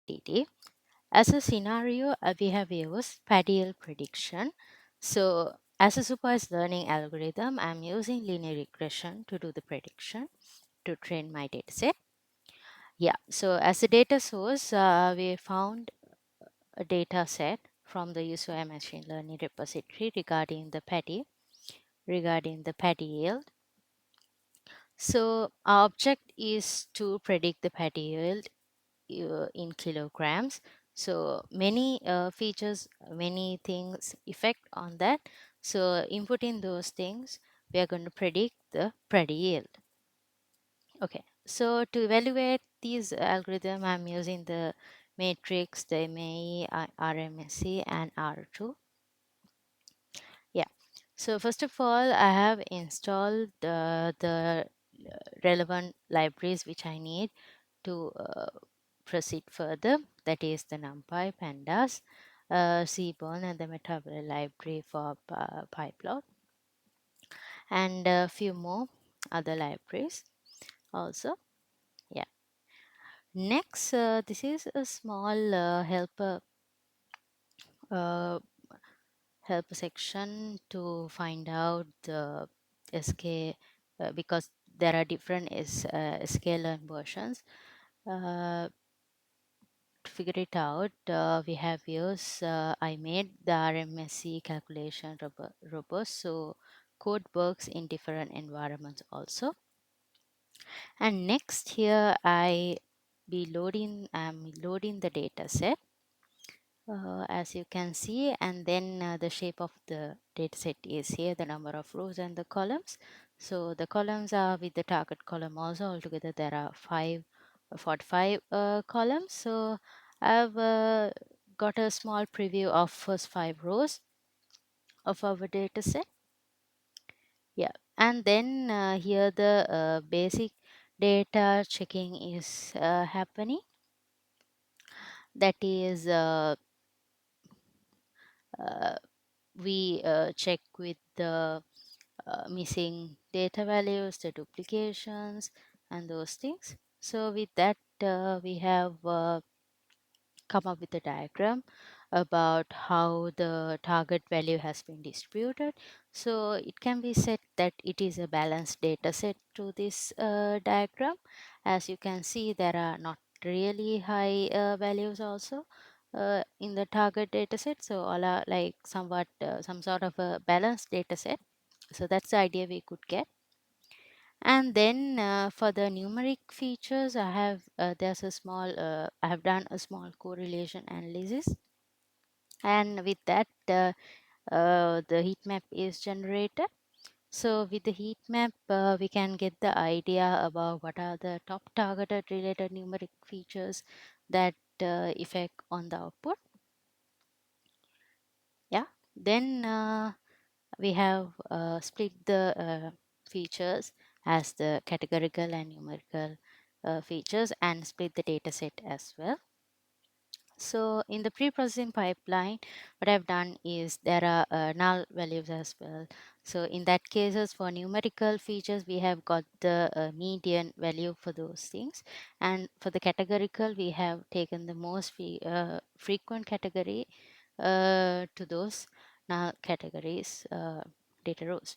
dt. As a scenario, we have used Paddy prediction. So as a supervised learning algorithm, I'm using linear regression to do the prediction to train my dataset. Yeah, so as a data source, we found a data set from the USOI machine learning repository regarding the Paddy yield. So our object is to predict the Paddy yield in kilograms. So many features, many things effect on that. So inputting those things, we are going to predict the Paddy yield. Okay, so to evaluate these algorithm, I'm using the matrix, the MAE, RMSE, and R2. Yeah. So first of all, I have installed the relevant libraries which I need to proceed further. That is the NumPy, Pandas, Seaborn, and the Metabole library for PyPlot, and a few more other libraries also. Yeah. Next, this is a small uh, helper section to find out the SK because there are different SKLearn versions. Uh, to figure it out, we have used, I made the RMSE calculation robust, so code works in different environments also. And next here, I'm loading the data set as you can see, and then the shape of the dataset is here, the number of rows and the columns. So the columns are with the target column also. Altogether there are 45 columns. So I've got a small preview of first 5 rows of our dataset. Yeah, and then here the basic data checking is happening. That is uh, we check with the missing data values, the duplications, and those things. So with that, we have come up with a diagram about how the target value has been distributed. So it can be said that it is a balanced data set to this diagram. As you can see, there are not really high values also in the target data set. So all are like somewhat some sort of a balanced data set. So that's the idea we could get. And then for the numeric features, I have done a small correlation analysis, and with that, the heat map is generated. So with the heat map, we can get the idea about what are the top targeted related numeric features that effect on the output. Yeah. Then we have split the features as the categorical and numerical features and split the data set as well. So in the pre-processing pipeline, what I've done is there are null values as well. So in that cases for numerical features, we have got the median value for those things. And for the categorical, we have taken the most frequent category to those null categories data rows.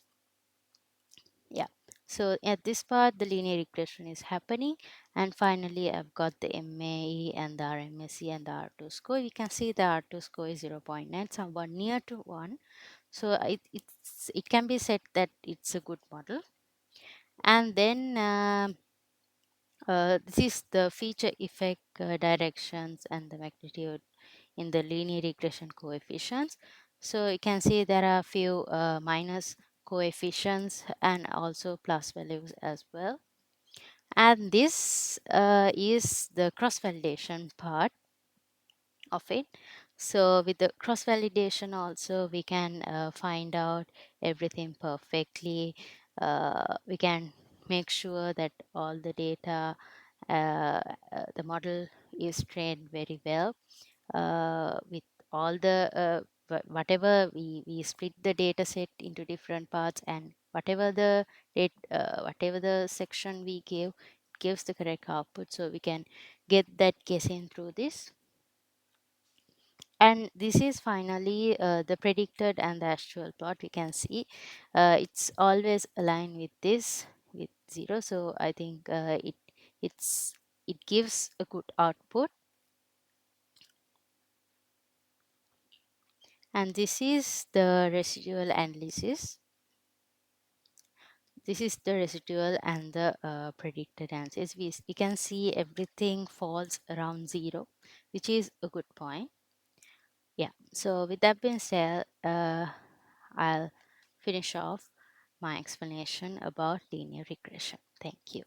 Yeah. So at this part, the linear regression is happening. And finally, I've got the MAE and the RMSE and the R2 score. You can see the R2 score is 0.9, somewhat near to 1. So it can be said that it's a good model. And then this is the feature effect directions and the magnitude in the linear regression coefficients. So you can see there are a few minus coefficients and also plus values as well. And this is the cross validation part of it. So with the cross validation also we can find out everything perfectly. We can make sure that all the data, the model is trained very well with all the whatever we split the data set into different parts, and whatever the section we give gives the correct output, so we can get that guessing through this. And this is finally the predicted and the actual plot. We can see it's always aligned with this with 0. So I think it's it gives a good output. And this is the residual analysis. This is the residual and the predicted answers. We can see everything falls around 0, which is a good point. Yeah. So with that being said, I'll finish off my explanation about linear regression. Thank you.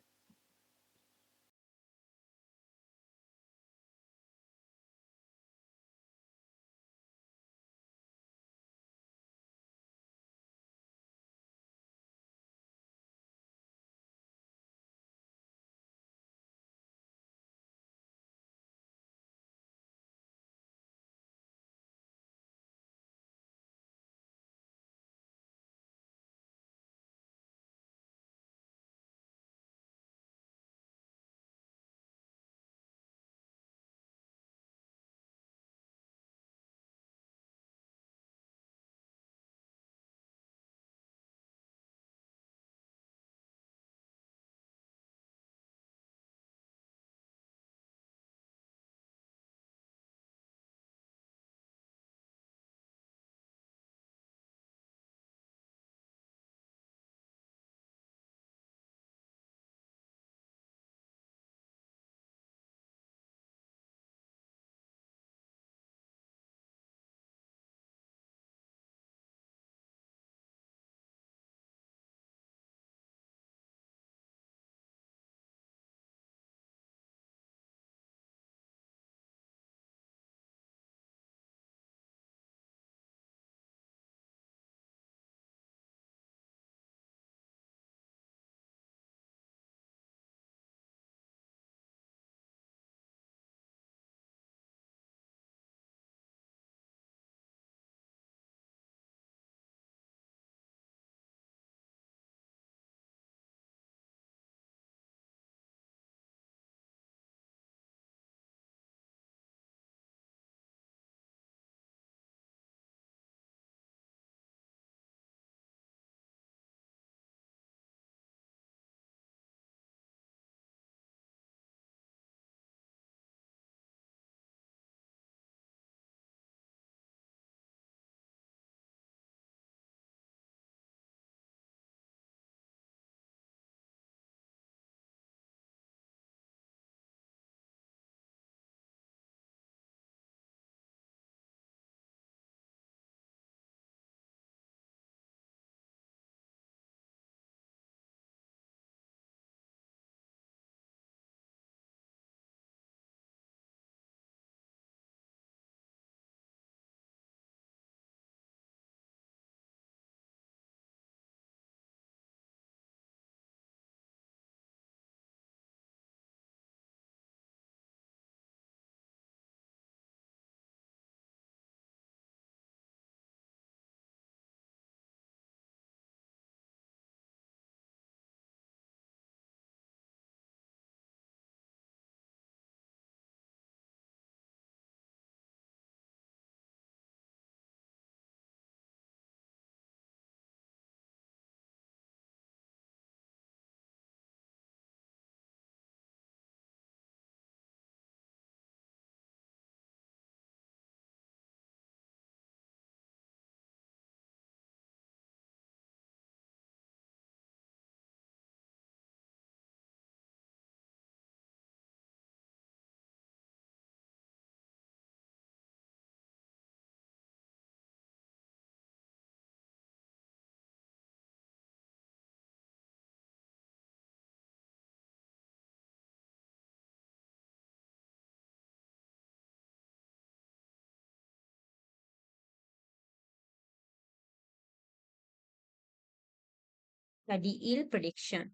Paddy yield prediction.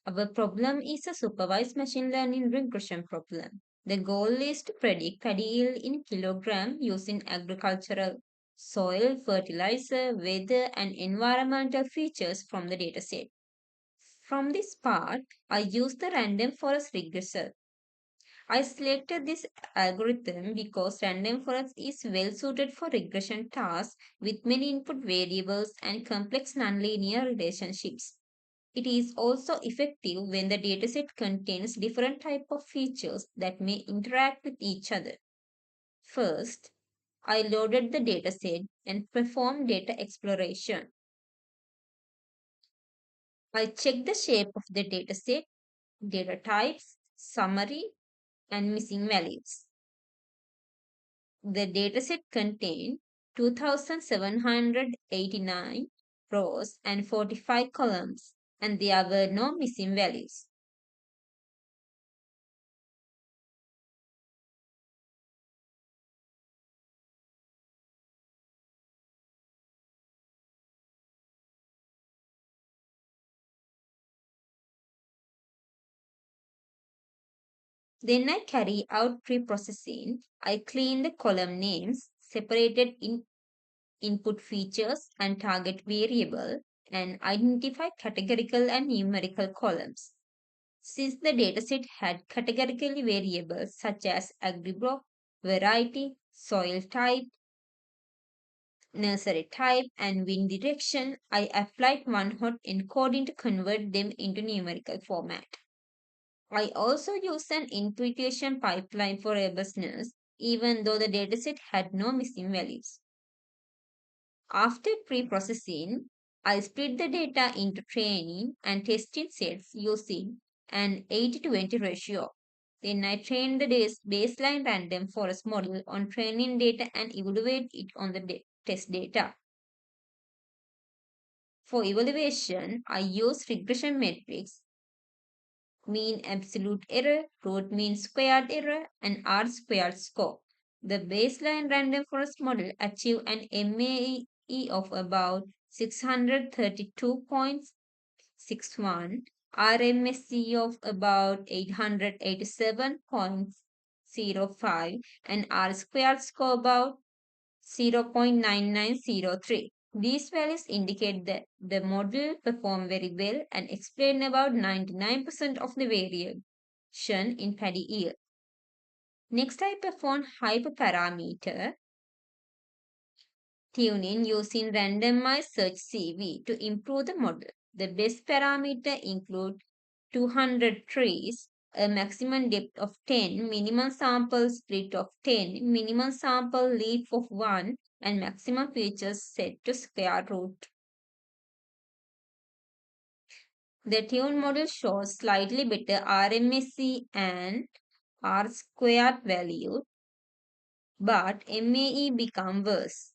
Our problem is a supervised machine learning regression problem. The goal is to predict paddy yield in kilogram using agricultural, soil, fertilizer, weather, and environmental features from the dataset. From this part, I use the random forest regressor. I selected this algorithm because random forest is well suited for regression tasks with many input variables and complex nonlinear relationships. It is also effective when the dataset contains different types of features that may interact with each other. First, I loaded the dataset and performed data exploration. I checked the shape of the dataset, data types, summary, and missing values. The dataset contained 2,789 rows and 45 columns, and there were no missing values. Then I carry out preprocessing. I clean the column names, separated in input features and target variable, and identify categorical and numerical columns. Since the dataset had categorical variables such as agriblock, variety, soil type, nursery type, and wind direction, I applied one-hot encoding to convert them into numerical format. I also used an imputation pipeline for robustness, even though the dataset had no missing values. After pre-processing, I split the data into training and testing sets using an 80-20 ratio. Then I trained the baseline random forest model on training data and evaluate it on the test data. For evaluation, I use regression metrics, mean absolute error, root mean squared error, and R squared score. The baseline random forest model achieved an MAE of about 632.61, RMSE of about 887.05, and R squared score about 0.9903. These values indicate that the model performed very well and explain about 99% of the variation in paddy yield. Next, I performed hyperparameter tuning using randomized search CV to improve the model. The best parameter include 200 trees, a maximum depth of 10, minimum sample split of 10, minimum sample leaf of 1, and maximum features set to square root. The tune model shows slightly better RMSE and R squared value, but MAE become worse.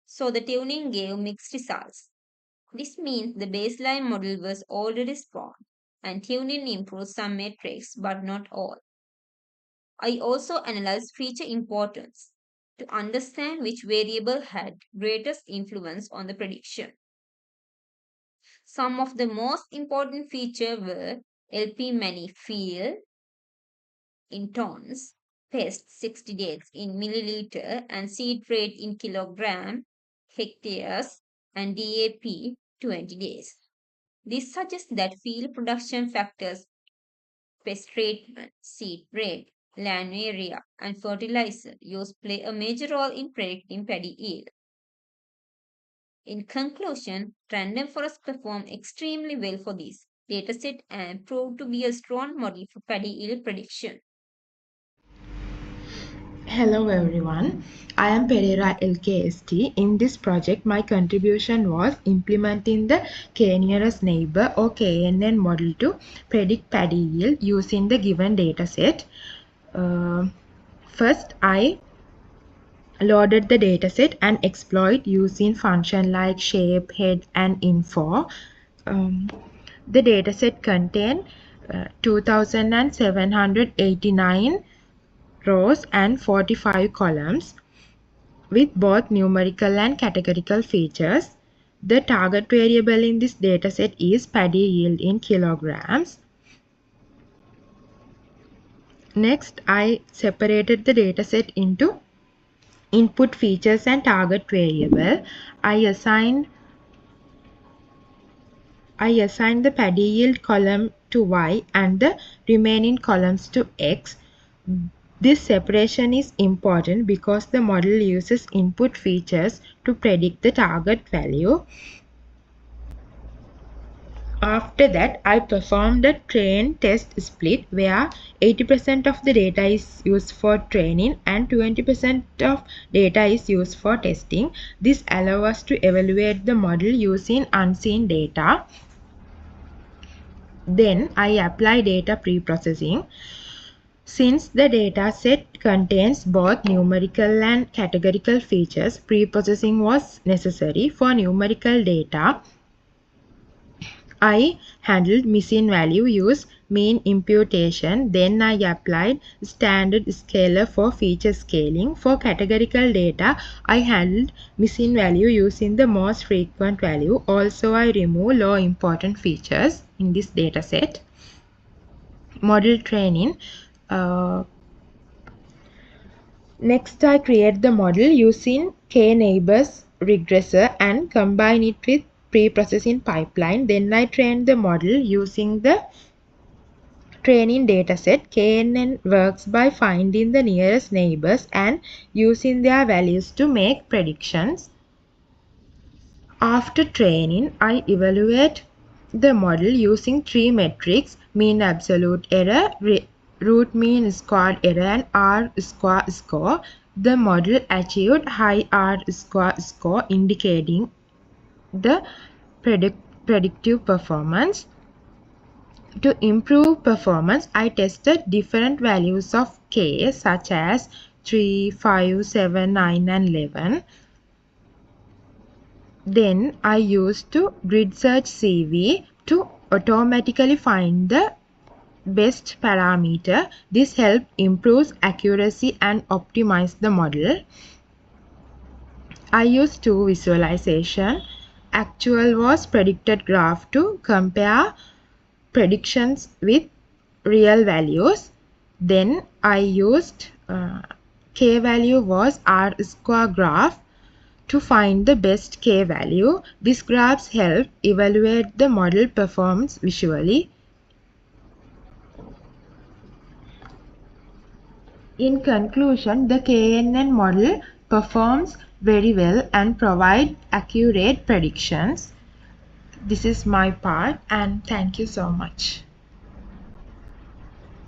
So the tuning gave mixed results. This means the baseline model was already strong, and tuning improved some metrics but not all. I also analyzed feature importance to understand which variable had greatest influence on the prediction. Some of the most important features were LP many field in tons, pest 60 days in milliliter, and seed rate in kilogram, hectares, and DAP 20 days. This suggests that field production factors, pest treatment, seed rate, land area, and fertilizer use play a major role in predicting paddy yield. In conclusion, random forests perform extremely well for this dataset and proved to be a strong model for paddy yield prediction. Hello everyone, I am Pereira LKST. In this project, my contribution was implementing the k-nearest neighbor or KNN model to predict paddy yield using the given dataset. First, I loaded the dataset and exploit using function like shape, head, and info. Um, the dataset contained 2,789 rows and 45 columns with both numerical and categorical features. The target variable in this dataset is paddy yield in kilograms. Next, I separated the dataset into input features and target variable. I assigned the paddy yield column to Y and the remaining columns to X. This separation is important because the model uses input features to predict the target value. After that, I performed a train test split where 80% of the data is used for training and 20% of data is used for testing. This allows us to evaluate the model using unseen data. Then I apply data preprocessing. Since the data set contains both numerical and categorical features, preprocessing was necessary. For numerical data, I handled missing value use mean imputation. Then I applied standard scaler for feature scaling. For categorical data, I handled missing value using the most frequent value. Also, I remove low important features in this data set. Model training. Next, I create the model using k-neighbors regressor and combine it with pre-processing pipeline. Then I train the model using the training dataset. KNN works by finding the nearest neighbors and using their values to make predictions. After training, I evaluate the model using three metrics: mean absolute error, root mean squared error, and R-square score. The model achieved high R-square score, indicating the predictive performance. To improve performance, I tested different values of K such as 3, 5, 7, 9 and 11. Then I used to grid search CV to automatically find the best parameter. This helped improve accuracy and optimize the model. I used two visualization. Actual was predicted graph to compare predictions with real values. Then I used K value was R square graph to find the best K value. These graphs help evaluate the model performance visually. In conclusion, the KNN model performs very well and provides accurate predictions. This is my part, and thank you so much.